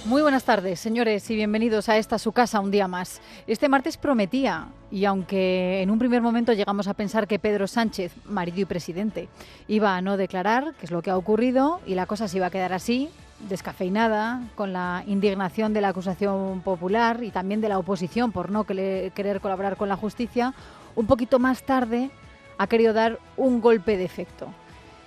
Muy buenas tardes, señores, y bienvenidos a esta su casa un día más. Este martes prometía, y aunque en un primer momento llegamos a pensar que Pedro Sánchez, marido y presidente, iba a no declarar, que es lo que ha ocurrido, y la cosa se iba a quedar así, descafeinada, con la indignación de la acusación popular y también de la oposición por no querer colaborar con la justicia, un poquito más tarde ha querido dar un golpe de efecto.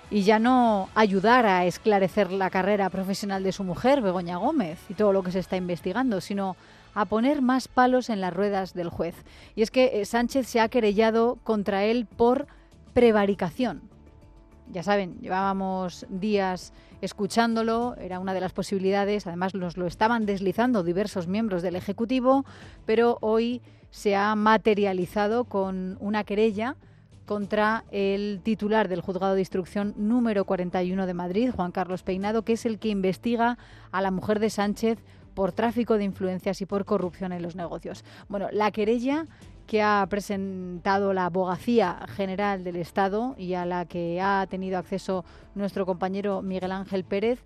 Y ya no ayudar a esclarecer la carrera profesional de su mujer, Begoña Gómez, y todo lo que se está investigando, sino a poner más palos en las ruedas del juez. Y es que Sánchez se ha querellado contra él por prevaricación. Ya saben, llevábamos días escuchándolo, era una de las posibilidades, además nos lo estaban deslizando diversos miembros del Ejecutivo, pero hoy se ha materializado con una querella contra el titular del Juzgado de Instrucción número 41 de Madrid, Juan Carlos Peinado, que es el que investiga a la mujer de Sánchez por tráfico de influencias y por corrupción en los negocios. Bueno, la querella que ha presentado la Abogacía General del Estado y a la que ha tenido acceso nuestro compañero Miguel Ángel Pérez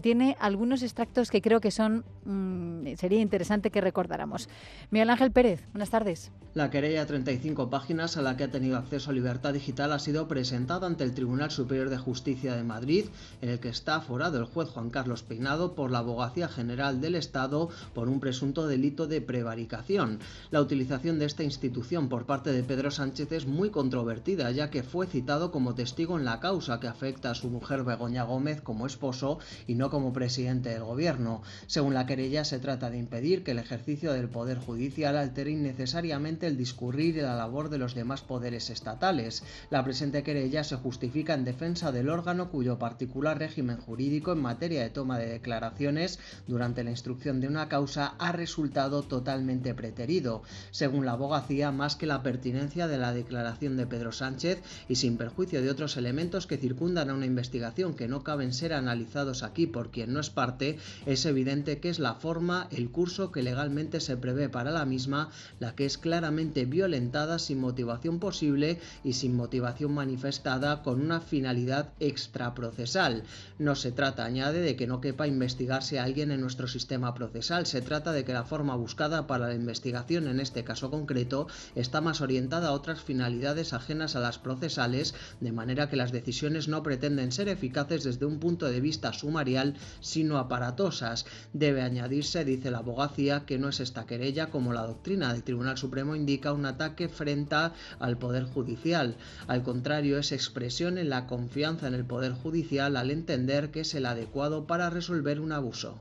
tiene algunos extractos que creo que sería interesante que recordáramos. Miguel Ángel Pérez, buenas tardes. La querella de 35 páginas a la que ha tenido acceso Libertad Digital ha sido presentada ante el Tribunal Superior de Justicia de Madrid, en el que está aforado el juez Juan Carlos Peinado por la Abogacía General del Estado por un presunto delito de prevaricación. La utilización de esta institución por parte de Pedro Sánchez es muy controvertida, ya que fue citado como testigo en la causa que afecta a su mujer Begoña Gómez como esposo y no como presidente del gobierno. Según la querella, se trata de impedir que el ejercicio del poder judicial altere innecesariamente el discurrir y la labor de los demás poderes estatales. La presente querella se justifica en defensa del órgano cuyo particular régimen jurídico en materia de toma de declaraciones durante la instrucción de una causa ha resultado totalmente preterido. Según la abogacía, más que la pertinencia de la declaración de Pedro Sánchez y sin perjuicio de otros elementos que circundan a una investigación que no caben ser analizados aquí por quien no es parte, es evidente que es la forma, el curso que legalmente se prevé para la misma, la que es claramente violentada sin motivación posible y sin motivación manifestada con una finalidad extraprocesal. No se trata, añade, de que no quepa investigarse a alguien en nuestro sistema procesal, se trata de que la forma buscada para la investigación en este caso concreto está más orientada a otras finalidades ajenas a las procesales, de manera que las decisiones no pretenden ser eficaces desde un punto de vista sumarial, sino aparatosas. Debe añadirse, dice la abogacía, que no es esta querella, como la doctrina del Tribunal Supremo indica, un ataque frente al Poder Judicial. Al contrario, es expresión en la confianza en el Poder Judicial al entender que es el adecuado para resolver un abuso.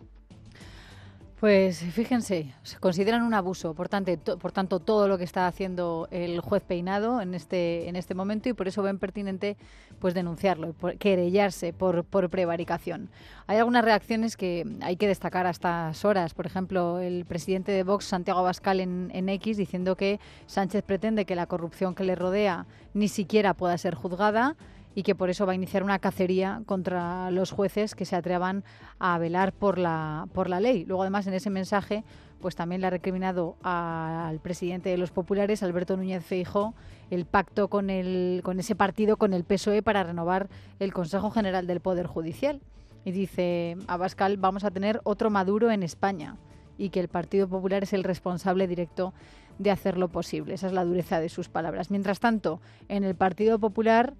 Pues fíjense, se consideran un abuso, por tanto todo lo que está haciendo el juez Peinado en este momento, y por eso ven pertinente pues denunciarlo, querellarse por prevaricación. Hay algunas reacciones que hay que destacar a estas horas, por ejemplo, el presidente de Vox, Santiago Abascal, en X, diciendo que Sánchez pretende que la corrupción que le rodea ni siquiera pueda ser juzgada, y que por eso va a iniciar una cacería contra los jueces que se atrevan a velar por la ley. Luego, además, en ese mensaje, pues también le ha recriminado al presidente de los populares, Alberto Núñez Feijóo, el pacto con ese partido, con el PSOE, para renovar el Consejo General del Poder Judicial. Y dice Abascal, vamos a tener otro Maduro en España, y que el Partido Popular es el responsable directo de hacerlo posible. Esa es la dureza de sus palabras. Mientras tanto, en el Partido Popular,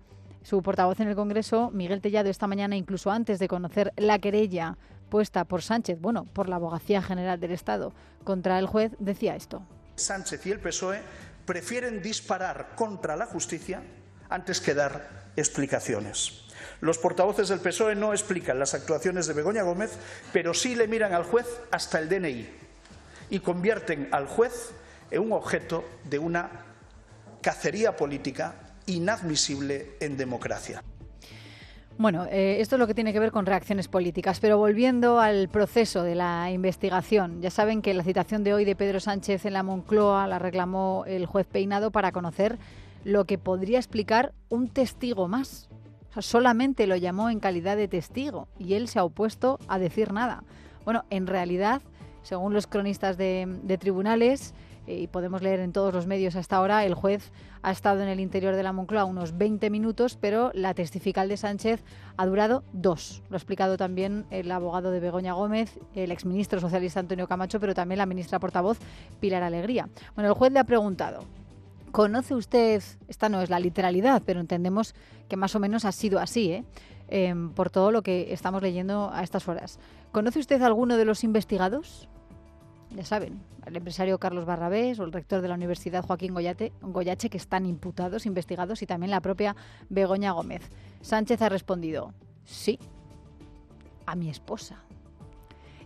su portavoz en el Congreso, Miguel Tellado, esta mañana, incluso antes de conocer la querella puesta por Sánchez, por la Abogacía General del Estado contra el juez, decía esto. Sánchez y el PSOE prefieren disparar contra la justicia antes que dar explicaciones. Los portavoces del PSOE no explican las actuaciones de Begoña Gómez, pero sí le miran al juez hasta el DNI y convierten al juez en un objeto de una cacería política inadmisible en democracia. Bueno, esto es lo que tiene que ver con reacciones políticas, pero volviendo al proceso de la investigación, ya saben que la citación de hoy de Pedro Sánchez en la Moncloa la reclamó el juez Peinado para conocer lo que podría explicar un testigo más. O sea, solamente lo llamó en calidad de testigo y él se ha opuesto a decir nada. Bueno, en realidad, según los cronistas de tribunales, y podemos leer en todos los medios hasta ahora, el juez ha estado en el interior de la Moncloa unos 20 minutos, pero la testifical de Sánchez ha durado 2. Lo ha explicado también el abogado de Begoña Gómez, el exministro socialista Antonio Camacho, pero también la ministra portavoz Pilar Alegría. Bueno, el juez le ha preguntado: ¿conoce usted, esta no es la literalidad, pero entendemos que más o menos ha sido así, por todo lo que estamos leyendo a estas horas? ¿Conoce usted a alguno de los investigados? Ya saben, el empresario Carlos Barrabés o el rector de la Universidad Joaquín Goyache, que están imputados, investigados, y también la propia Begoña Gómez. Sánchez ha respondido: sí, a mi esposa.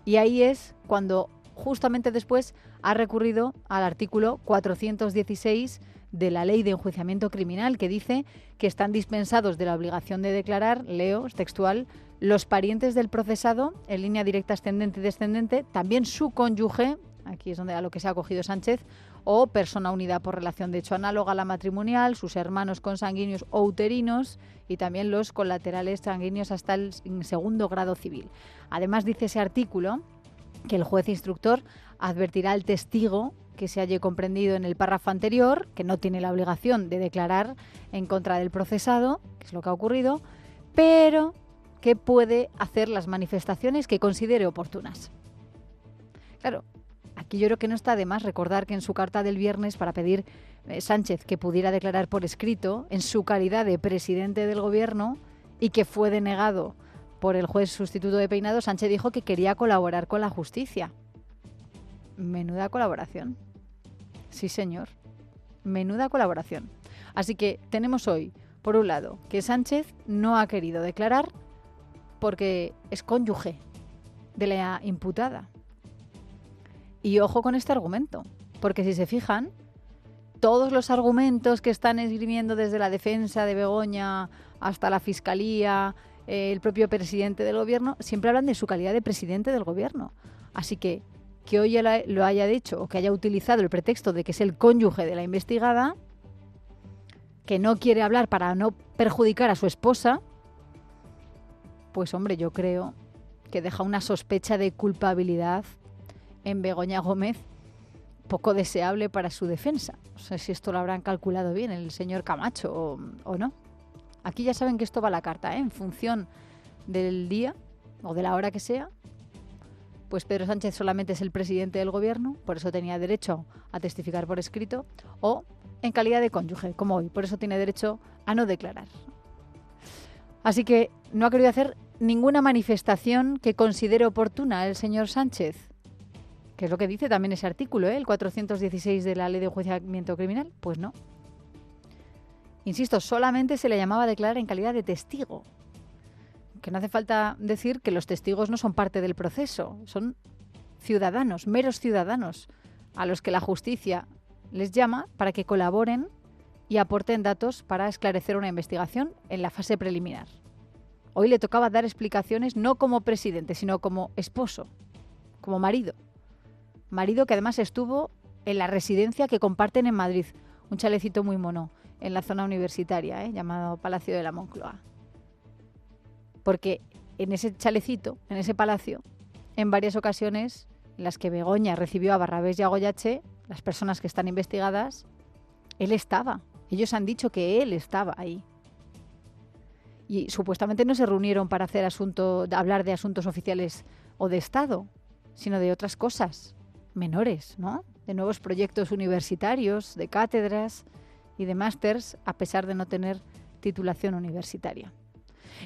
Y ahí es cuando justamente después ha recurrido al artículo 416 de la Ley de Enjuiciamiento Criminal, que dice que están dispensados de la obligación de declarar, leo, es textual, los parientes del procesado en línea directa ascendente y descendente, también su cónyuge, aquí es donde a lo que se ha acogido Sánchez, o persona unida por relación de hecho análoga a la matrimonial, sus hermanos consanguíneos o uterinos y también los colaterales sanguíneos hasta el segundo grado civil. Además, dice ese artículo que el juez instructor advertirá al testigo que se haya comprendido en el párrafo anterior, que no tiene la obligación de declarar en contra del procesado, que es lo que ha ocurrido, pero que puede hacer las manifestaciones que considere oportunas. Claro, aquí yo creo que no está de más recordar que en su carta del viernes para pedir Sánchez que pudiera declarar por escrito en su calidad de presidente del gobierno y que fue denegado por el juez sustituto de Peinado, Sánchez dijo que quería colaborar con la justicia. Menuda colaboración. Sí, señor. Menuda colaboración. Así que tenemos hoy, por un lado, que Sánchez no ha querido declarar porque es cónyuge de la imputada. Y ojo con este argumento, porque si se fijan, todos los argumentos que están esgrimiendo desde la defensa de Begoña hasta la Fiscalía, el propio presidente del gobierno, siempre hablan de su calidad de presidente del gobierno. Así que hoy lo haya dicho o que haya utilizado el pretexto de que es el cónyuge de la investigada, que no quiere hablar para no perjudicar a su esposa, pues hombre, yo creo que deja una sospecha de culpabilidad en Begoña Gómez poco deseable para su defensa. No sé si esto lo habrán calculado bien el señor Camacho o no. Aquí ya saben que esto va a la carta, en función del día o de la hora que sea. Pues Pedro Sánchez solamente es el presidente del gobierno, por eso tenía derecho a testificar por escrito, o en calidad de cónyuge, como hoy, por eso tiene derecho a no declarar. Así que no ha querido hacer ninguna manifestación que considere oportuna el señor Sánchez, que es lo que dice también ese artículo, el 416 de la Ley de Enjuiciamiento Criminal. Pues no. Insisto, solamente se le llamaba a declarar en calidad de testigo. Que no hace falta decir que los testigos no son parte del proceso, son ciudadanos, meros ciudadanos, a los que la justicia les llama para que colaboren y aporten datos para esclarecer una investigación en la fase preliminar. Hoy le tocaba dar explicaciones no como presidente, sino como esposo, como marido. Marido que además estuvo en la residencia que comparten en Madrid, un chalecito muy mono, en la zona universitaria, llamado Palacio de la Moncloa. Porque en ese chalecito, en ese palacio, en varias ocasiones en las que Begoña recibió a Barrabés y a Goyache, las personas que están investigadas, él estaba. Ellos han dicho que él estaba ahí. Y supuestamente no se reunieron para hablar de asuntos oficiales o de Estado, sino de otras cosas menores, ¿no? De nuevos proyectos universitarios, de cátedras y de másters, a pesar de no tener titulación universitaria.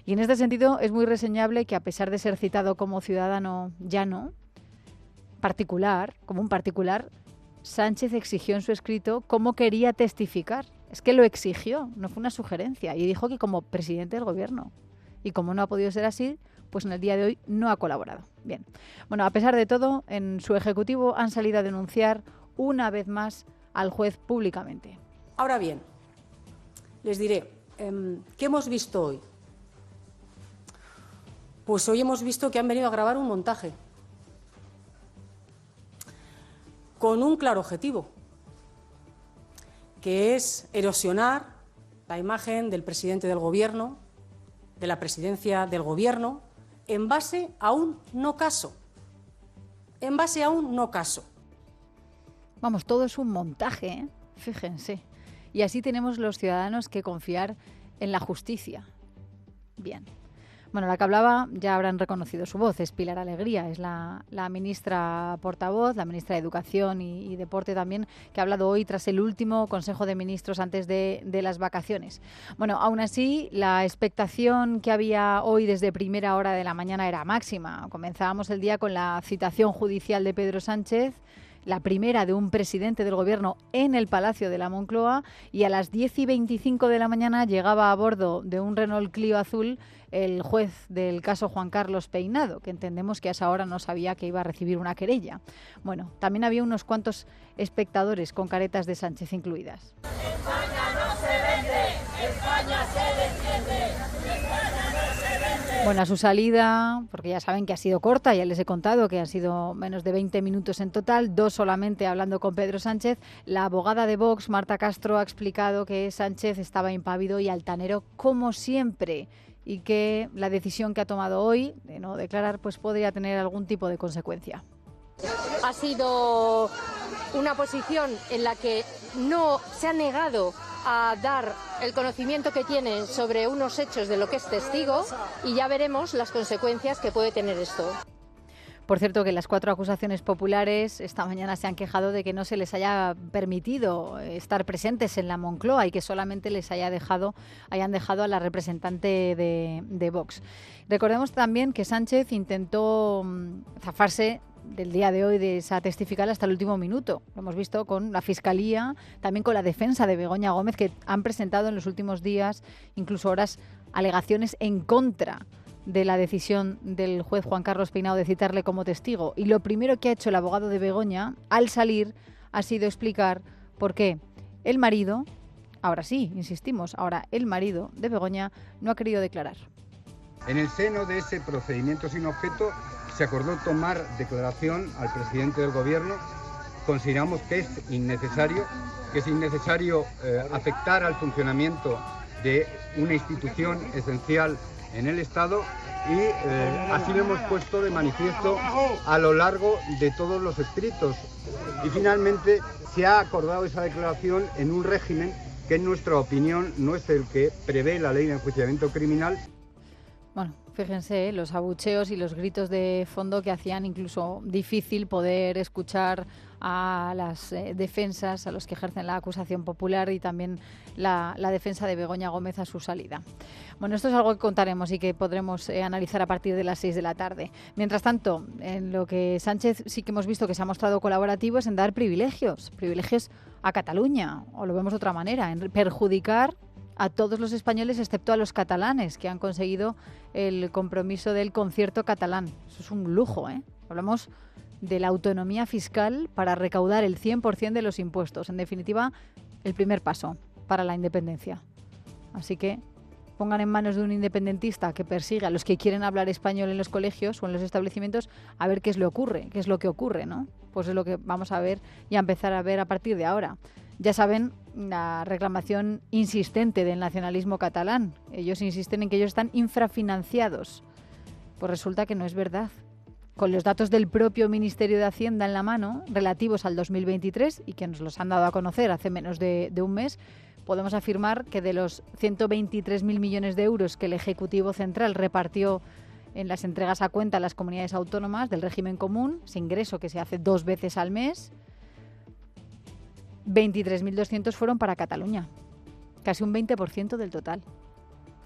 Y en este sentido es muy reseñable que, a pesar de ser citado como ciudadano llano, como un particular, Sánchez exigió en su escrito cómo quería testificar. Es que lo exigió, no fue una sugerencia, y dijo que como presidente del gobierno. Y como no ha podido ser así, pues en el día de hoy no ha colaborado. Bien. Bueno, a pesar de todo, en su ejecutivo han salido a denunciar una vez más al juez públicamente. Ahora bien, les diré, ¿qué hemos visto hoy? Pues hoy hemos visto que han venido a grabar un montaje con un claro objetivo, que es erosionar la imagen del presidente del Gobierno, de la presidencia del Gobierno, en base a un no caso. En base a un no caso. Vamos, todo es un montaje, ¿eh? Fíjense. Y así tenemos los ciudadanos que confiar en la justicia. Bien. Bueno, la que hablaba, ya habrán reconocido su voz, es Pilar Alegría, es la ministra portavoz, la ministra de Educación y Deporte también, que ha hablado hoy tras el último Consejo de Ministros antes de las vacaciones. Bueno, aún así, la expectación que había hoy desde primera hora de la mañana era máxima. Comenzábamos el día con la citación judicial de Pedro Sánchez, la primera de un presidente del Gobierno en el Palacio de la Moncloa, y a las 10:25 de la mañana llegaba a bordo de un Renault Clio azul el juez del caso Juan Carlos Peinado, que entendemos que a esa hora no sabía que iba a recibir una querella. Bueno, también había unos cuantos espectadores con caretas de Sánchez incluidas. España no se vende, España se defiende. Bueno, a su salida, porque ya saben que ha sido corta, ya les he contado que ha sido menos de 20 minutos en total, 2 solamente hablando con Pedro Sánchez, la abogada de Vox, Marta Castro, ha explicado que Sánchez estaba impávido y altanero como siempre, y que la decisión que ha tomado hoy de no declarar pues podría tener algún tipo de consecuencia. Ha sido una posición en la que no se ha negado a dar el conocimiento que tiene sobre unos hechos de lo que es testigo, y ya veremos las consecuencias que puede tener esto. Por cierto, que las 4 acusaciones populares esta mañana se han quejado de que no se les haya permitido estar presentes en la Moncloa y que solamente les hayan dejado a la representante de Vox. Recordemos también que Sánchez intentó zafarse del día de hoy de esa testifical hasta el último minuto. Lo hemos visto con la Fiscalía, también con la defensa de Begoña Gómez, que han presentado en los últimos días, incluso horas, alegaciones en contra de la decisión del juez Juan Carlos Peinado de citarle como testigo. Y lo primero que ha hecho el abogado de Begoña al salir ha sido explicar por qué el marido, ahora sí, insistimos, ahora el marido de Begoña no ha querido declarar. En el seno de ese procedimiento sin objeto se acordó tomar declaración al presidente del Gobierno. Consideramos que es innecesario afectar al funcionamiento de una institución esencial en el Estado, y así lo hemos puesto de manifiesto a lo largo de todos los escritos. Y finalmente se ha acordado esa declaración en un régimen que en nuestra opinión no es el que prevé la ley de enjuiciamiento criminal. Bueno, fíjense, los abucheos y los gritos de fondo que hacían incluso difícil poder escuchar a las defensas, a los que ejercen la acusación popular, y también la defensa de Begoña Gómez a su salida. Bueno, esto es algo que contaremos y que podremos analizar a partir de las 6 de la tarde. Mientras tanto, en lo que Sánchez sí que hemos visto que se ha mostrado colaborativo es en dar privilegios a Cataluña, o lo vemos de otra manera, en perjudicar a todos los españoles excepto a los catalanes, que han conseguido el compromiso del concierto catalán. Eso es un lujo, ¿eh? Hablamos de la autonomía fiscal para recaudar el 100% de los impuestos. En definitiva, el primer paso para la independencia. Así que pongan en manos de un independentista que persigue a los que quieren hablar español en los colegios o en los establecimientos, a ver qué es lo que ocurre, ¿no? Pues es lo que vamos a ver y a empezar a ver a partir de ahora. Ya saben, la reclamación insistente del nacionalismo catalán. Ellos insisten en que ellos están infrafinanciados. Pues resulta que no es verdad. Con los datos del propio Ministerio de Hacienda en la mano, relativos al 2023, y que nos los han dado a conocer hace menos de un mes, podemos afirmar que de los 123.000 millones de euros que el Ejecutivo Central repartió en las entregas a cuenta a las comunidades autónomas del régimen común, ese ingreso que se hace 2 veces al mes, 23.200 fueron para Cataluña, casi un 20% del total.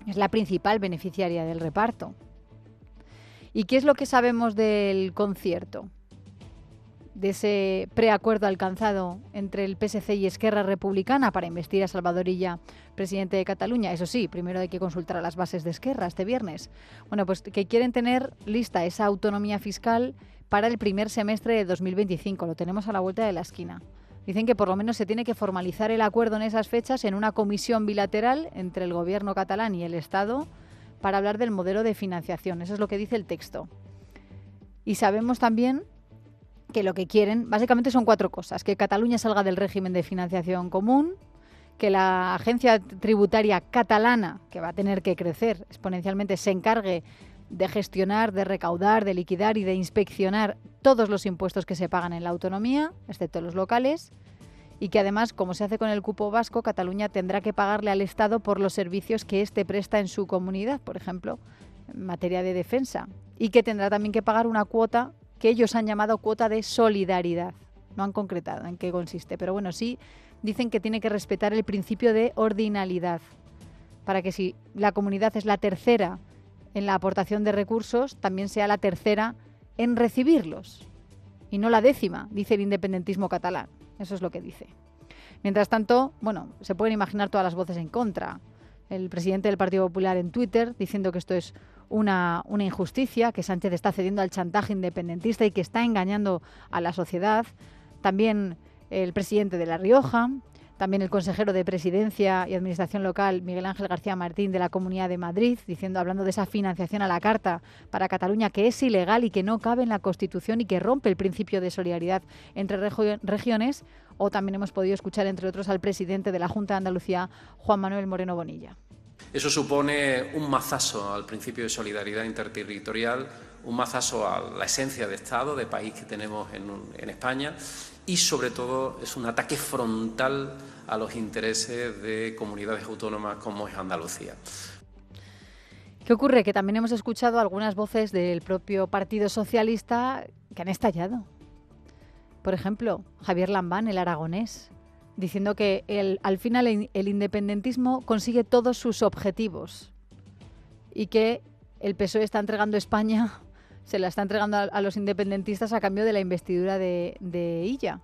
Es la principal beneficiaria del reparto. ¿Y qué es lo que sabemos del concierto? De ese preacuerdo alcanzado entre el PSC y Esquerra Republicana para investir a Salvador Illa, presidente de Cataluña. Eso sí, primero hay que consultar a las bases de Esquerra este viernes. Bueno, pues que quieren tener lista esa autonomía fiscal para el primer semestre de 2025. Lo tenemos a la vuelta de la esquina. Dicen que por lo menos se tiene que formalizar el acuerdo en esas fechas en una comisión bilateral entre el gobierno catalán y el Estado para hablar del modelo de financiación. Eso es lo que dice el texto. Y sabemos también que lo que quieren básicamente son 4 cosas: que Cataluña salga del régimen de financiación común, que la agencia tributaria catalana, que va a tener que crecer exponencialmente, se encargue de gestionar, de recaudar, de liquidar y de inspeccionar todos los impuestos que se pagan en la autonomía, excepto los locales, y que además, como se hace con el cupo vasco, Cataluña tendrá que pagarle al Estado por los servicios que éste presta en su comunidad, por ejemplo, en materia de defensa, y que tendrá también que pagar una cuota que ellos han llamado cuota de solidaridad. No han concretado en qué consiste, pero bueno, sí dicen que tiene que respetar el principio de ordinalidad, para que si la comunidad es la tercera en la aportación de recursos, también sea la tercera en recibirlos, y no la 10ª, dice el independentismo catalán. Eso es lo que dice. Mientras tanto, bueno, se pueden imaginar todas las voces en contra. El presidente del Partido Popular en Twitter diciendo que esto es una injusticia, que Sánchez está cediendo al chantaje independentista y que está engañando a la sociedad. También el presidente de La Rioja, también el consejero de Presidencia y Administración Local, Miguel Ángel García Martín, de la Comunidad de Madrid, hablando de esa financiación a la carta para Cataluña, que es ilegal y que no cabe en la Constitución y que rompe el principio de solidaridad entre regiones. O también hemos podido escuchar, entre otros, al presidente de la Junta de Andalucía, Juan Manuel Moreno Bonilla. Eso supone un mazazo al principio de solidaridad interterritorial, un mazazo a la esencia de Estado, de país que tenemos en España, y sobre todo es un ataque frontal a los intereses de comunidades autónomas como es Andalucía. ¿Qué ocurre? Que también hemos escuchado algunas voces del propio Partido Socialista que han estallado. Por ejemplo, Javier Lambán, el aragonés, diciendo que al final el independentismo consigue todos sus objetivos y que el PSOE está entregando España, se la está entregando a los independentistas a cambio de la investidura de Illa,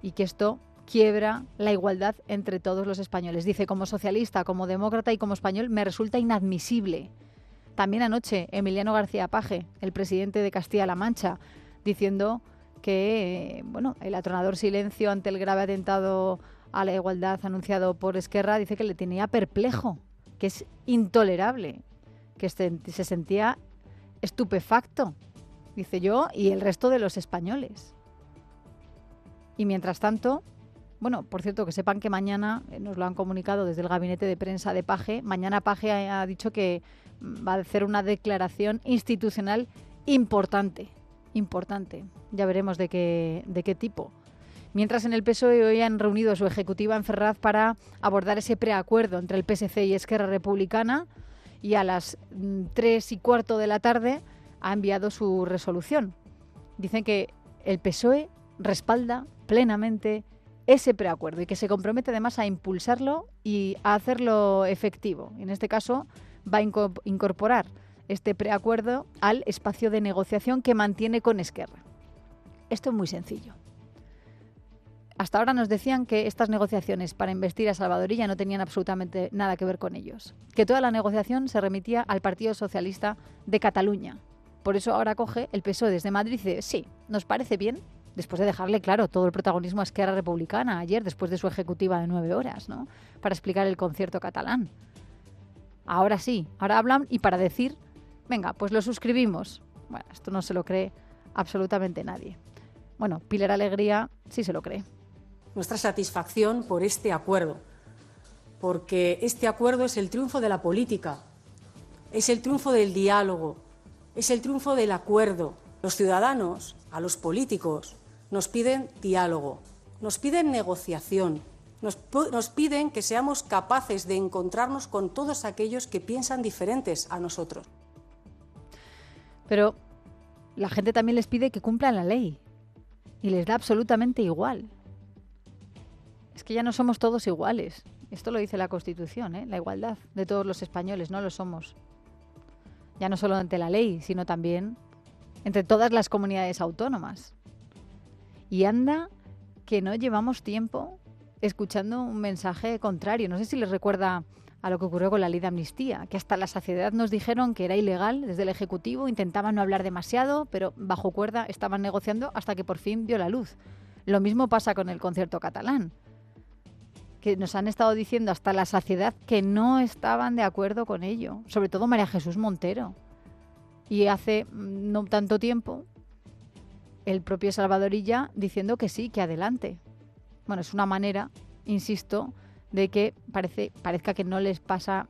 y que esto quiebra la igualdad entre todos los españoles. Dice, como socialista, como demócrata y como español, me resulta inadmisible. También anoche, Emiliano García Paje, el presidente de Castilla-La Mancha, diciendo que el atronador silencio ante el grave atentado a la igualdad anunciado por Esquerra, dice que le tenía perplejo, que es intolerable, que se sentía estupefacto, dice yo, y el resto de los españoles. Y mientras tanto, por cierto, que sepan que mañana, nos lo han comunicado desde el gabinete de prensa de Paje, mañana Paje ha dicho que va a hacer una declaración institucional importante. Ya veremos de qué tipo. Mientras en el PSOE hoy han reunido a su ejecutiva en Ferraz para abordar ese preacuerdo entre el PSC y Esquerra Republicana, y a las 3:15 de la tarde ha enviado su resolución. Dicen que el PSOE respalda plenamente ese preacuerdo y que se compromete además a impulsarlo y a hacerlo efectivo. En este caso va a incorporar este preacuerdo al espacio de negociación que mantiene con Esquerra. Esto es muy sencillo. Hasta ahora nos decían que estas negociaciones para investir a Salvador Illa no tenían absolutamente nada que ver con ellos, que toda la negociación se remitía al Partido Socialista de Cataluña. Por eso ahora coge el PSOE desde Madrid y dice, sí, nos parece bien, después de dejarle, claro, todo el protagonismo a Esquerra Republicana ayer, después de su ejecutiva de 9 horas, ¿no?, para explicar el concierto catalán. Ahora sí, ahora hablan y para decir, venga, pues lo suscribimos. Bueno, esto no se lo cree absolutamente nadie. Bueno, Pilar Alegría sí se lo cree. Nuestra satisfacción por este acuerdo, porque este acuerdo es el triunfo de la política, es el triunfo del diálogo, es el triunfo del acuerdo. Los ciudadanos, a los políticos, nos piden diálogo, nos piden negociación, nos piden que seamos capaces de encontrarnos con todos aquellos que piensan diferentes a nosotros. Pero la gente también les pide que cumplan la ley y les da absolutamente igual. Es que ya no somos todos iguales. Esto lo dice la Constitución, la igualdad de todos los españoles, no lo somos. Ya no solo ante la ley, sino también entre todas las comunidades autónomas. Y anda que no llevamos tiempo escuchando un mensaje contrario. No sé si les recuerda a lo que ocurrió con la ley de amnistía, que hasta la saciedad nos dijeron que era ilegal desde el Ejecutivo, intentaban no hablar demasiado, pero bajo cuerda estaban negociando hasta que por fin vio la luz. Lo mismo pasa con el concierto catalán, que nos han estado diciendo hasta la saciedad que no estaban de acuerdo con ello, sobre todo María Jesús Montero. Y hace no tanto tiempo, el propio Salvador Illa diciendo que sí, que adelante. Bueno, es una manera, insisto, de que parezca que no les pasa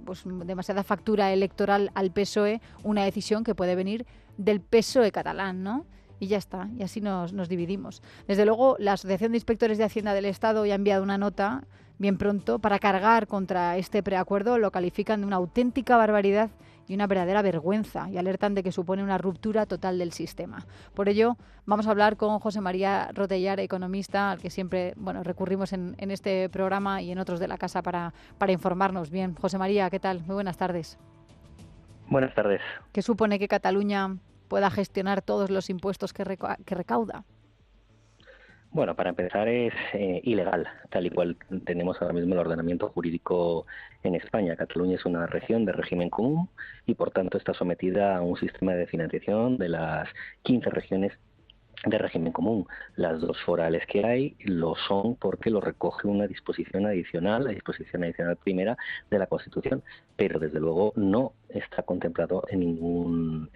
pues demasiada factura electoral al PSOE una decisión que puede venir del PSOE catalán, ¿no? Y ya está, y así nos dividimos. Desde luego, la Asociación de Inspectores de Hacienda del Estado ya ha enviado una nota bien pronto para cargar contra este preacuerdo. Lo califican de una auténtica barbaridad y una verdadera vergüenza y alertan de que supone una ruptura total del sistema. Por ello, vamos a hablar con José María Rotellar, economista, al que siempre recurrimos en este programa y en otros de la casa para informarnos. Bien, José María, ¿qué tal? Muy buenas tardes. Buenas tardes. ¿Qué supone que Cataluña pueda gestionar todos los impuestos que recauda? Bueno, para empezar es ilegal, tal y cual tenemos ahora mismo el ordenamiento jurídico en España. Cataluña es una región de régimen común y por tanto está sometida a un sistema de financiación de las 15 regiones de régimen común. Las 2 forales que hay lo son porque lo recoge una disposición adicional, la disposición adicional primera de la Constitución, pero desde luego no está contemplado en ningún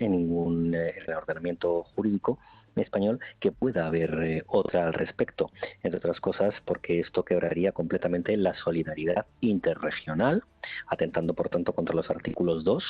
ordenamiento jurídico español que pueda haber otra al respecto, entre otras cosas porque esto quebraría completamente la solidaridad interregional, atentando por tanto contra los artículos 2,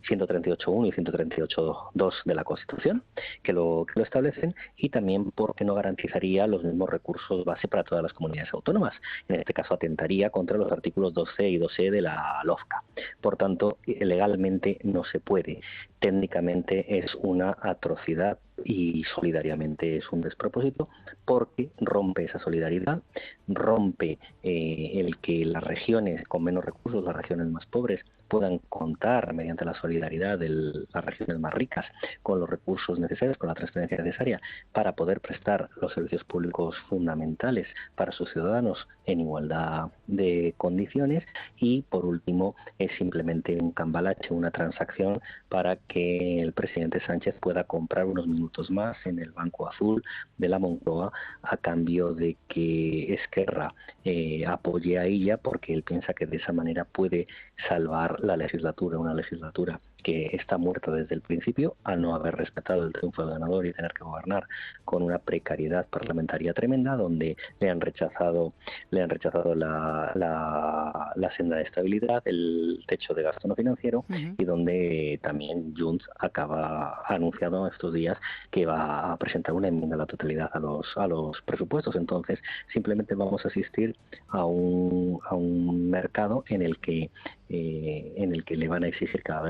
138.1 y 138.2 de la Constitución que lo establecen, y también porque no garantizaría los mismos recursos base para todas las comunidades autónomas. En este caso atentaría contra los artículos 12 y 2e de la LOFCA. Por tanto, legalmente no se puede. Técnicamente es una atrocidad y solidariamente es un despropósito porque rompe esa solidaridad, rompe el que las regiones con menos recursos, las regiones más pobres, puedan contar mediante la solidaridad de las regiones más ricas con los recursos necesarios, con la transferencia necesaria para poder prestar los servicios públicos fundamentales para sus ciudadanos en igualdad de condiciones. Y por último es simplemente un cambalache, una transacción para que el presidente Sánchez pueda comprar unos minutos más en el Banco Azul de la Moncloa a cambio de que Esquerra apoye a ella, porque él piensa que de esa manera puede salvar la legislatura, una legislatura que está muerta desde el principio al no haber respetado el triunfo del ganador y tener que gobernar con una precariedad parlamentaria tremenda, donde le han rechazado la senda de estabilidad, el techo de gasto no financiero, y donde también Junts ha anunciado estos días que va a presentar una enmienda a la totalidad a los presupuestos. Entonces simplemente vamos a asistir a un mercado en el que le van a exigir cada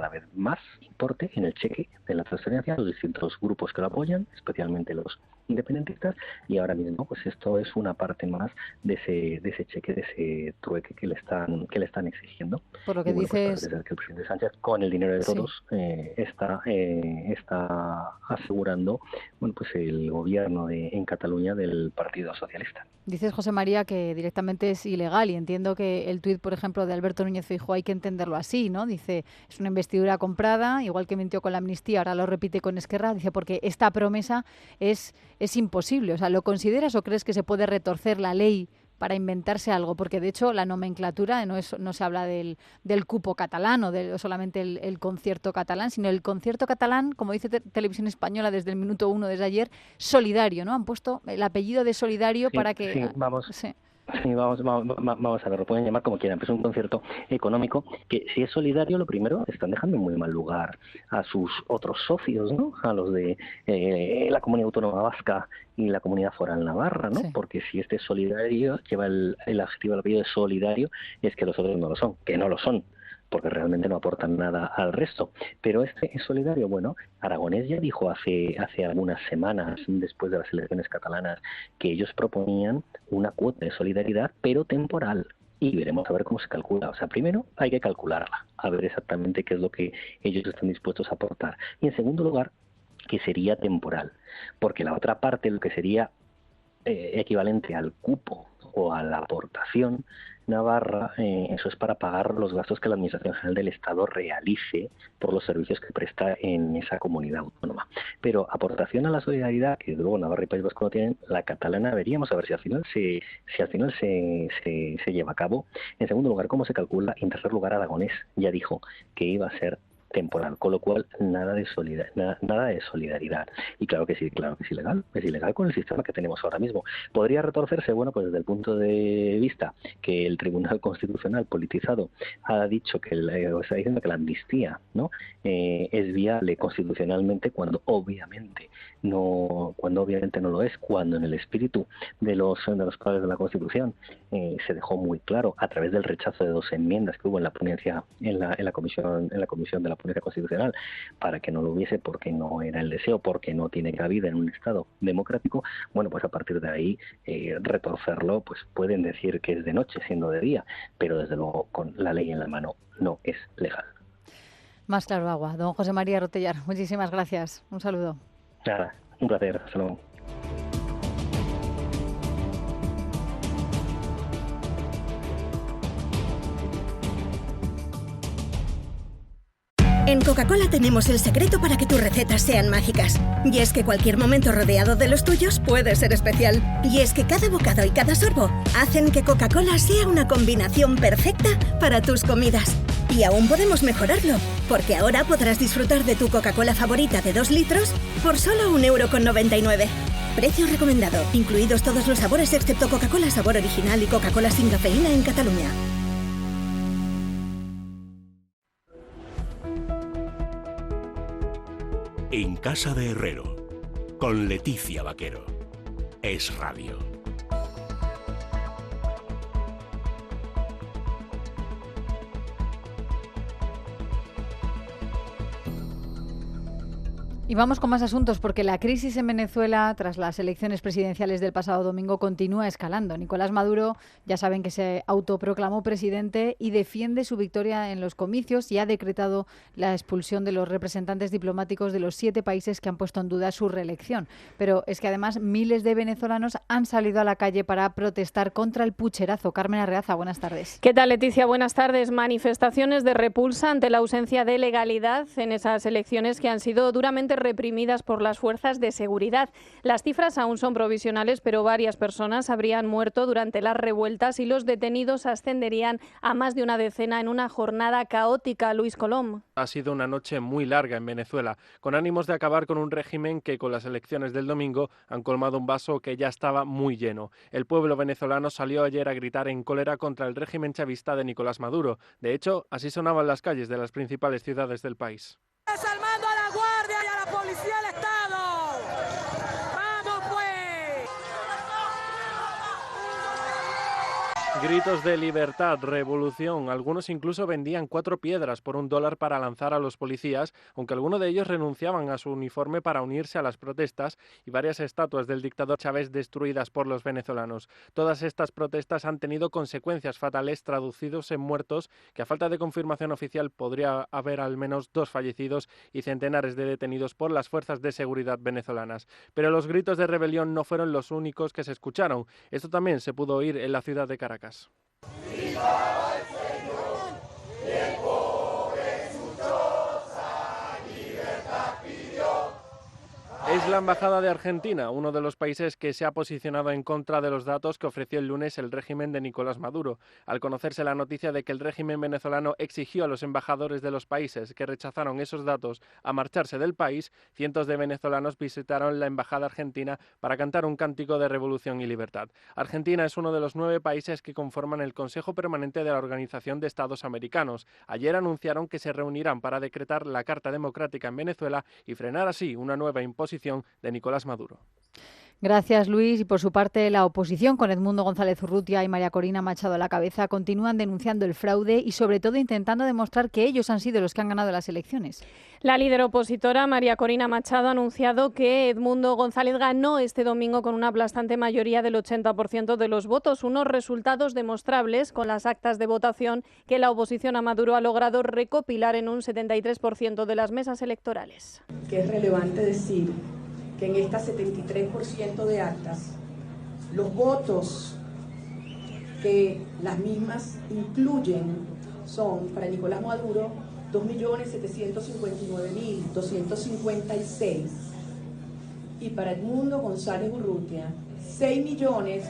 vez más importe en el cheque de la transferencia, los distintos grupos que lo apoyan, especialmente los independentistas, y ahora mismo pues esto es una parte más de ese cheque, de ese trueque que le están exigiendo. Por lo que dices, pues parece ser que el presidente Sánchez, con el dinero de todos, está asegurando pues el gobierno en Cataluña del Partido Socialista. Dices, José María, que directamente es ilegal, y entiendo que el tuit, por ejemplo, de Alberto Núñez Feijóo hay que entenderlo así, ¿no? Dice, es una investidura comprada, igual que mintió con la amnistía, ahora lo repite con Esquerra, dice, porque esta promesa es imposible. O sea, ¿lo consideras o crees que se puede retorcer la ley para inventarse algo? Porque de hecho la nomenclatura no se habla del cupo catalán o solamente el concierto catalán, sino el concierto catalán, como dice Televisión Española desde el minuto 1, desde ayer, solidario, ¿no? Han puesto el apellido de solidario para que... Sí, vamos. Sí, vamos a ver, lo pueden llamar como quieran, pero es un concierto económico que, si es solidario, lo primero, están dejando en muy mal lugar a sus otros socios, ¿no? A los de la Comunidad Autónoma Vasca y la Comunidad Foral Navarra, ¿no? Sí. Porque si este es solidario, lleva el adjetivo, el apellido de solidario, es que los otros no lo son, que no lo son, porque realmente no aportan nada al resto. Pero este es solidario. Bueno, Aragonés ya dijo hace algunas semanas, después de las elecciones catalanas, que ellos proponían una cuota de solidaridad, pero temporal. Y veremos a ver cómo se calcula. O sea, primero hay que calcularla, a ver exactamente qué es lo que ellos están dispuestos a aportar. Y en segundo lugar, que sería temporal. Porque la otra parte, lo que sería equivalente al cupo o a la aportación navarra, eso es para pagar los gastos que la Administración General del Estado realice por los servicios que presta en esa comunidad autónoma. Pero aportación a la solidaridad, que luego Navarra y País Vasco no tienen, la catalana veríamos a ver si al final se lleva a cabo. En segundo lugar, cómo se calcula. En tercer lugar, Aragonés ya dijo que iba a ser temporal, con lo cual nada de solidaridad. Y claro que sí, es ilegal con el sistema que tenemos ahora mismo. ¿Podría retorcerse? Bueno, pues desde el punto de vista que el Tribunal Constitucional politizado ha dicho está diciendo que la amnistía, ¿no?, es viable constitucionalmente cuando obviamente no lo es, cuando en el espíritu de los padres de la Constitución se dejó muy claro a través del rechazo de 2 enmiendas que hubo en la ponencia en la comisión de la ponencia constitucional para que no lo hubiese, porque no era el deseo, porque no tiene cabida en un Estado democrático. Bueno, pues a partir de ahí retorcerlo, pues pueden decir que es de noche siendo de día, pero desde luego con la ley en la mano no es legal. Más claro agua. Don José María Rotellar, muchísimas gracias. Un saludo. Nada, un placer. Hasta luego. En Coca-Cola tenemos el secreto para que tus recetas sean mágicas. Y es que cualquier momento rodeado de los tuyos puede ser especial. Y es que cada bocado y cada sorbo hacen que Coca-Cola sea una combinación perfecta para tus comidas. Y aún podemos mejorarlo, porque ahora podrás disfrutar de tu Coca-Cola favorita de 2 litros por solo 1,99 €. Precio recomendado, incluidos todos los sabores excepto Coca-Cola sabor original y Coca-Cola sin cafeína en Cataluña. En Casa de Herrero, con Leticia Vaquero. Es Radio. Y vamos con más asuntos porque la crisis en Venezuela tras las elecciones presidenciales del pasado domingo continúa escalando. Nicolás Maduro, ya saben que se autoproclamó presidente y defiende su victoria en los comicios y ha decretado la expulsión de los representantes diplomáticos de los 7 países que han puesto en duda su reelección. Pero es que además miles de venezolanos han salido a la calle para protestar contra el pucherazo. Carmen Arreaza, buenas tardes. ¿Qué tal, Leticia? Buenas tardes. Manifestaciones de repulsa ante la ausencia de legalidad en esas elecciones que han sido duramente reprimidas por las fuerzas de seguridad. Las cifras aún son provisionales, pero varias personas habrían muerto durante las revueltas y los detenidos ascenderían a más de una decena en una jornada caótica. Luis Colom. Ha sido una noche muy larga en Venezuela, con ánimos de acabar con un régimen que con las elecciones del domingo han colmado un vaso que ya estaba muy lleno. El pueblo venezolano salió ayer a gritar en cólera contra el régimen chavista de Nicolás Maduro. De hecho, así sonaban las calles de las principales ciudades del país. ¡Desarmando a la Guardia y a la Policía del Estado! ¡Vamos pues! Gritos de libertad, revolución. Algunos incluso vendían 4 piedras por $1 para lanzar a los policías, aunque algunos de ellos renunciaban a su uniforme para unirse a las protestas, y varias estatuas del dictador Chávez destruidas por los venezolanos. Todas estas protestas han tenido consecuencias fatales traducidos en muertos, que a falta de confirmación oficial podría haber al menos 2 fallecidos y centenares de detenidos por las fuerzas de seguridad venezolanas. Pero los gritos de rebelión no fueron los únicos que se escucharon. Esto también se pudo oír en la ciudad de Caracas. ¡Viva el Señor! Y el pobre su choza libertad pidió. Es la Embajada de Argentina, uno de los países que se ha posicionado en contra de los datos que ofreció el lunes el régimen de Nicolás Maduro. Al conocerse la noticia de que el régimen venezolano exigió a los embajadores de los países que rechazaron esos datos a marcharse del país, cientos de venezolanos visitaron la Embajada Argentina para cantar un cántico de revolución y libertad. Argentina es uno de los 9 países que conforman el Consejo Permanente de la Organización de Estados Americanos. Ayer anunciaron que se reunirán para decretar la Carta Democrática en Venezuela y frenar así una nueva imposición de Nicolás Maduro. Gracias, Luis. Y por su parte, la oposición, con Edmundo González Urrutia y María Corina Machado a la cabeza, continúan denunciando el fraude y sobre todo intentando demostrar que ellos han sido los que han ganado las elecciones. La líder opositora, María Corina Machado, ha anunciado que Edmundo González ganó este domingo con una aplastante mayoría del 80% de los votos, unos resultados demostrables con las actas de votación que la oposición a Maduro ha logrado recopilar en un 73% de las mesas electorales. Que es relevante decir que en esta 73% de actas, los votos que las mismas incluyen son para Nicolás Maduro 2.759.256 y para Edmundo González Urrutia 6.000.000.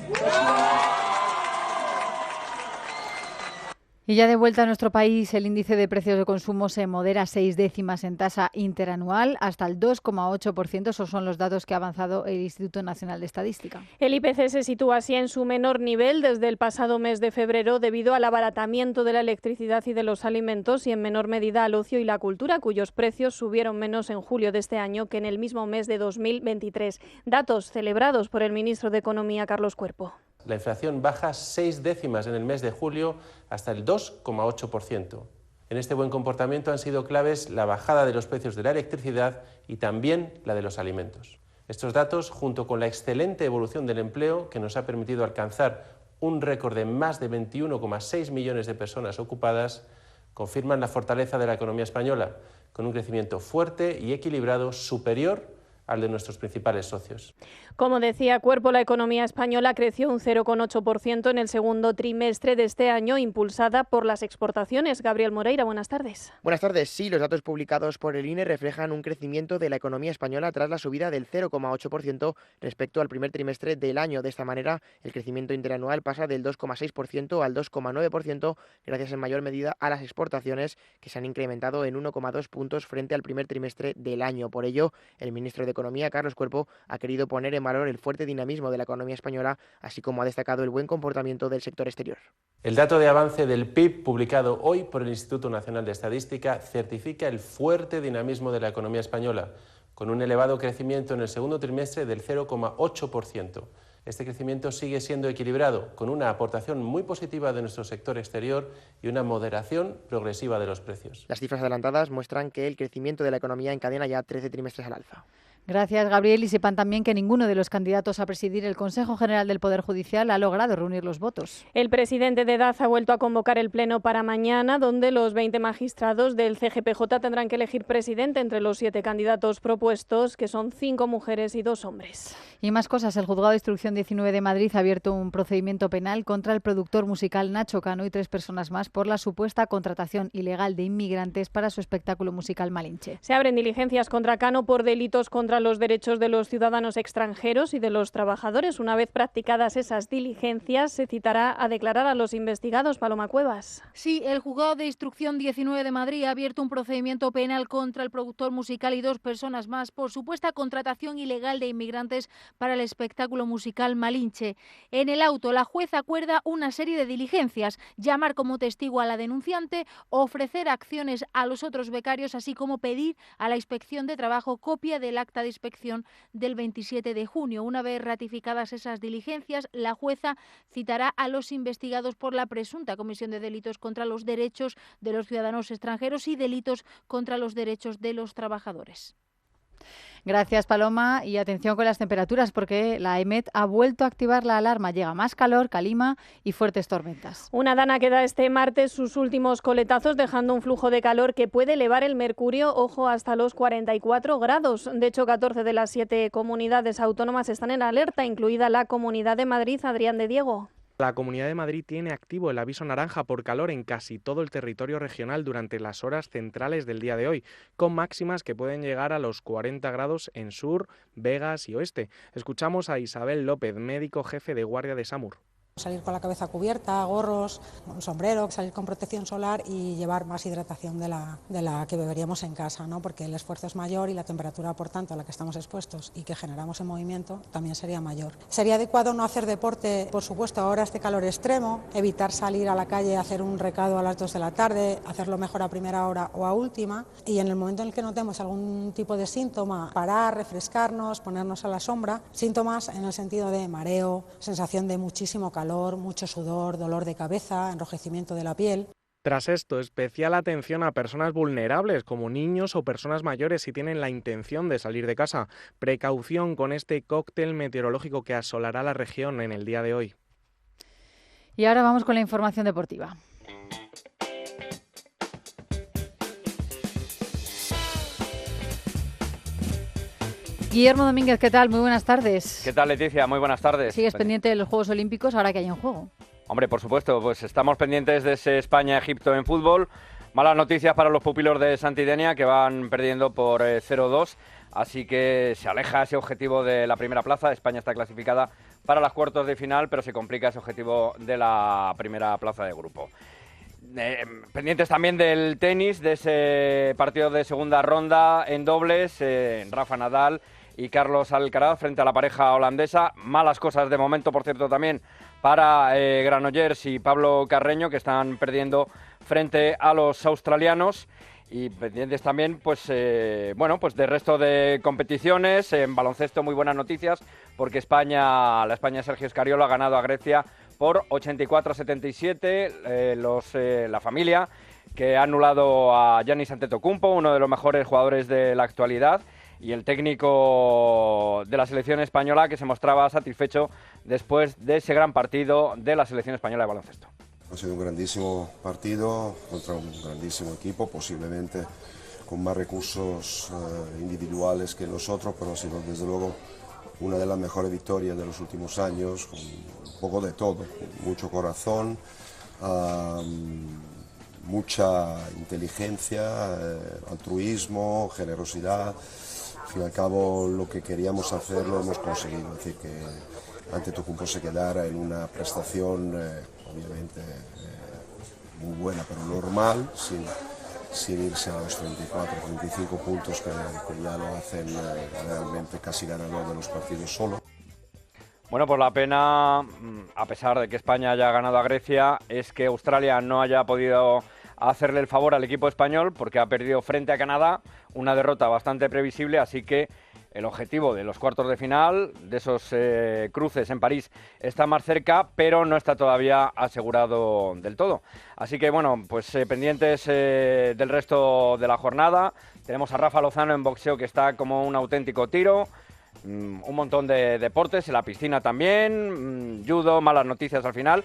Y ya de vuelta a nuestro país, el índice de precios de consumo se modera 6 décimas en tasa interanual hasta el 2,8%. Esos son los datos que ha avanzado el Instituto Nacional de Estadística. El IPC se sitúa así en su menor nivel desde el pasado mes de febrero debido al abaratamiento de la electricidad y de los alimentos y en menor medida al ocio y la cultura, cuyos precios subieron menos en julio de este año que en el mismo mes de 2023. Datos celebrados por el ministro de Economía, Carlos Cuerpo. La inflación baja 6 décimas en el mes de julio hasta el 2,8%. En este buen comportamiento han sido claves la bajada de los precios de la electricidad y también la de los alimentos. Estos datos, junto con la excelente evolución del empleo, que nos ha permitido alcanzar un récord de más de 21,6 millones de personas ocupadas, confirman la fortaleza de la economía española, con un crecimiento fuerte y equilibrado superior al de nuestros principales socios. Como decía Cuerpo, la economía española creció un 0,8% en el segundo trimestre de este año, impulsada por las exportaciones. Gabriel Moreira, buenas tardes. Buenas tardes. Sí, los datos publicados por el INE reflejan un crecimiento de la economía española tras la subida del 0,8% respecto al primer trimestre del año. De esta manera, el crecimiento interanual pasa del 2,6% al 2,9%, gracias en mayor medida a las exportaciones, que se han incrementado en 1,2 puntos frente al primer trimestre del año. Por ello, el ministro de Economía, Carlos Cuerpo, ha querido poner en valor el fuerte dinamismo de la economía española, así como ha destacado el buen comportamiento del sector exterior. El dato de avance del PIB publicado hoy por el Instituto Nacional de Estadística certifica el fuerte dinamismo de la economía española, con un elevado crecimiento en el segundo trimestre del 0,8%. Este crecimiento sigue siendo equilibrado, con una aportación muy positiva de nuestro sector exterior y una moderación progresiva de los precios. Las cifras adelantadas muestran que el crecimiento de la economía encadena ya 13 trimestres al alza. Gracias, Gabriel. Y sepan también que ninguno de los candidatos a presidir el Consejo General del Poder Judicial ha logrado reunir los votos. El presidente de DAZ ha vuelto a convocar el pleno para mañana, donde los 20 magistrados del CGPJ tendrán que elegir presidente entre los 7 candidatos propuestos, que son 5 mujeres y 2 hombres. Y más cosas. El Juzgado de Instrucción 19 de Madrid ha abierto un procedimiento penal contra el productor musical Nacho Cano y 3 personas más por la supuesta contratación ilegal de inmigrantes para su espectáculo musical Malinche. Se abren diligencias contra Cano por delitos contra los derechos de los ciudadanos extranjeros y de los trabajadores. Una vez practicadas esas diligencias, se citará a declarar a los investigados. Paloma Cuevas. Sí, el Juzgado de Instrucción 19 de Madrid ha abierto un procedimiento penal contra el productor musical y 2 personas más por supuesta contratación ilegal de inmigrantes para el espectáculo musical Malinche. En el auto, la juez acuerda una serie de diligencias: llamar como testigo a la denunciante, ofrecer acciones a los otros becarios, así como pedir a la Inspección de Trabajo copia del acta de inspección del 27 de junio. Una vez ratificadas esas diligencias, la jueza citará a los investigados por la presunta comisión de delitos contra los derechos de los ciudadanos extranjeros y delitos contra los derechos de los trabajadores. Gracias, Paloma. Y atención con las temperaturas, porque la EMET ha vuelto a activar la alarma. Llega más calor, calima y fuertes tormentas. Una dana que da este martes sus últimos coletazos, dejando un flujo de calor que puede elevar el mercurio, ojo, hasta los 44 grados. De hecho, 14 de las 7 comunidades autónomas están en alerta, incluida la Comunidad de Madrid. Adrián de Diego. La Comunidad de Madrid tiene activo el aviso naranja por calor en casi todo el territorio regional durante las horas centrales del día de hoy, con máximas que pueden llegar a los 40 grados en sur, Vegas y oeste. Escuchamos a Isabel López, médico jefe de guardia de Samur. Salir con la cabeza cubierta, gorros, un sombrero, salir con protección solar y llevar más hidratación de la que beberíamos en casa, ¿no? Porque el esfuerzo es mayor y la temperatura, por tanto, a la que estamos expuestos y que generamos en movimiento también sería mayor. Sería adecuado no hacer deporte, por supuesto, ahora este calor extremo, evitar salir a la calle a hacer un recado a las 2 de la tarde, hacerlo mejor a primera hora o a última, y en el momento en el que notemos algún tipo de síntoma, parar, refrescarnos, ponernos a la sombra. Síntomas en el sentido de mareo, sensación de muchísimo calor, mucho sudor, dolor de cabeza, enrojecimiento de la piel. Tras esto, especial atención a personas vulnerables como niños o personas mayores si tienen la intención de salir de casa. Precaución con este cóctel meteorológico que asolará la región en el día de hoy. Y ahora vamos con la información deportiva. Guillermo Domínguez, ¿qué tal? Muy buenas tardes. ¿Qué tal, Leticia? Muy buenas tardes. ¿Sigues pendiente de los Juegos Olímpicos ahora que hay en juego? Hombre, por supuesto, pues estamos pendientes de ese España-Egipto en fútbol. Malas noticias para los pupilos de Santidenia, que van perdiendo por 0-2, así que se aleja ese objetivo de la primera plaza. España está clasificada para los cuartos de final, pero se complica ese objetivo de la primera plaza de grupo. Pendientes también del tenis, de ese partido de segunda ronda en dobles, Rafa Nadal y Carlos Alcaraz frente a la pareja holandesa. Malas cosas de momento, por cierto, también para Granollers y Pablo Carreño, que están perdiendo frente a los australianos. Y pendientes también, pues de resto de competiciones. En baloncesto, muy buenas noticias, porque la España de Sergio Scariolo ha ganado a Grecia por 84-77. La familia que ha anulado a Giannis Antetokounmpo, uno de los mejores jugadores de la actualidad, y el técnico de la selección española, que se mostraba satisfecho después de ese gran partido de la selección española de baloncesto. Ha sido un grandísimo partido contra un grandísimo equipo, posiblemente con más recursos individuales que nosotros, pero ha sido desde luego una de las mejores victorias de los últimos años, con un poco de todo, mucho corazón, mucha inteligencia, altruismo, generosidad. Al fin y al cabo, lo que queríamos hacer lo hemos conseguido, es decir, que Antetokounmpo se quedara en una prestación obviamente muy buena, pero normal, sin irse a los 34-35 puntos que ya lo hacen realmente casi ganador de los partidos solo. Bueno, pues la pena, a pesar de que España haya ganado a Grecia, es que Australia no haya podido hacerle el favor al equipo español, porque ha perdido frente a Canadá, una derrota bastante previsible, así que el objetivo de los cuartos de final, de esos cruces en París, está más cerca, pero no está todavía asegurado del todo. Así que bueno, pues pendientes del resto de la jornada. Tenemos a Rafa Lozano en boxeo, que está como un auténtico tiro. Un montón de deportes, en la piscina también, judo, malas noticias al final.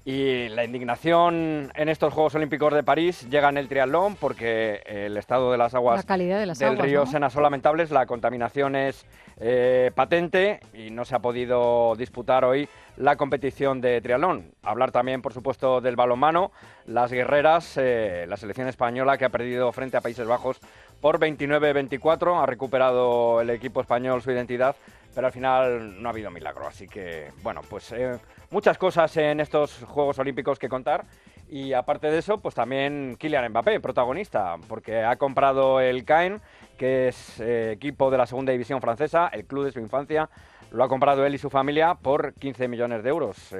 Y la indignación en estos Juegos Olímpicos de París llega en el triatlón, porque el estado de las aguas del río Sena son lamentables, la contaminación es patente y no se ha podido disputar hoy la competición de triatlón. Hablar también, por supuesto, del balonmano, las guerreras, la selección española, que ha perdido frente a Países Bajos por 29-24, ha recuperado el equipo español su identidad, pero al final no ha habido milagro. Así que, bueno, pues muchas cosas en estos Juegos Olímpicos que contar. Y aparte de eso, pues también Kylian Mbappé, protagonista, porque ha comprado el Caen, que es equipo de la segunda división francesa, el club de su infancia. Lo ha comprado él y su familia por 15 millones de euros.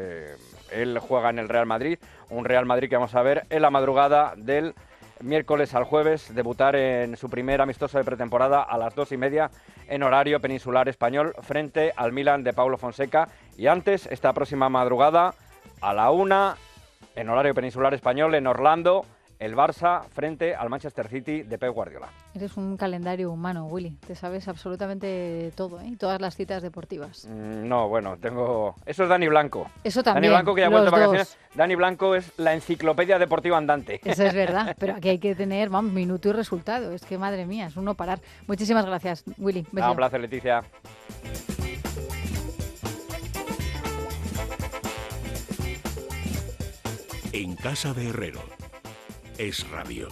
Él juega en el Real Madrid, un Real Madrid que vamos a ver en la madrugada del miércoles al jueves, debutar en su primer amistoso de pretemporada a las 2:30 en horario peninsular español frente al Milan de Paulo Fonseca. Y antes, esta próxima madrugada, a la 1, en horario peninsular español, en Orlando, el Barça frente al Manchester City de Pep Guardiola. Eres un calendario humano, Willy. Te sabes absolutamente todo, ¿eh? Todas las citas deportivas. No, bueno, tengo... Eso es Dani Blanco. Eso también. Dani Blanco, que ya ha vuelto de vacaciones. Dos. Dani Blanco es la enciclopedia deportiva andante. Eso es verdad, pero aquí hay que tener, vamos, minuto y resultado. Es que, madre mía, es un no parar. Muchísimas gracias, Willy. Un placer, Leticia. En casa de Herrero. Es Radio.